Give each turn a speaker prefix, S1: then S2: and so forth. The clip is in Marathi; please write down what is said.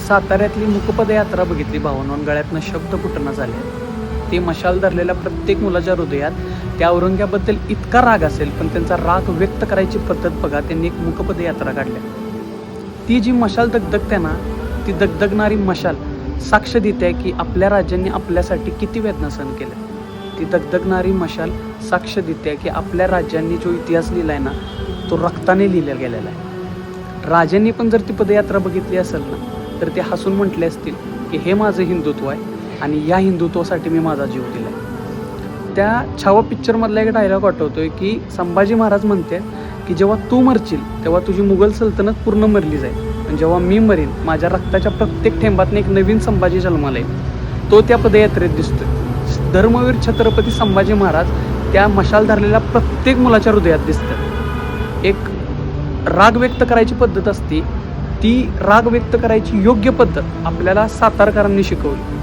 S1: साताऱ्यातली मुकपदयात्रा बघितली भावांनो, गळ्यातनं शब्द फुटणं झाले. ते मशाल धरलेल्या प्रत्येक मुलाच्या हृदयात त्या औरंग्याबद्दल इतका राग असेल, पण त्यांचा राग व्यक्त करायची पद्धत बघा. त्यांनी एक मुकपदयात्रा काढल्या. ती जी मशाल दगदगते ना, ती दगदगणारी मशाल साक्ष देते की आपल्या राज्यांनी आपल्यासाठी किती वेदना सहन केल्या. ती दगदगणारी मशाल साक्ष देते की आपल्या राज्यांनी जो इतिहास लिहिलाय ना, तो रक्ताने लिहिला गेलेला आहे. राजांनी पण जर ती पदयात्रा बघितली असेल ना, तर ते हसून म्हटले असतील की हे माझं हिंदुत्व आहे आणि या हिंदुत्वासाठी मी माझा जीव दिला आहे. त्या छावा पिक्चरमधला एक डायलॉग आठवतोय की संभाजी महाराज म्हणते की जेव्हा तू मरशील तेव्हा तुझी मुघल सल्तनत पूर्ण मरली जाईल, पण जेव्हा मी मरीन माझ्या रक्ताच्या प्रत्येक थेंबातून एक नवीन संभाजी जन्माला येईल. तो त्या पदयात्रेत दिसतोय. धर्मवीर छत्रपती संभाजी महाराज त्या मशाल धरलेल्या प्रत्येक मुलाच्या हृदयात दिसतात. एक राग व्यक्त करायची पद्धत असते, ती राग व्यक्त करायची योग्य पद्धत आपल्याला सातारकरांनी शिकवली.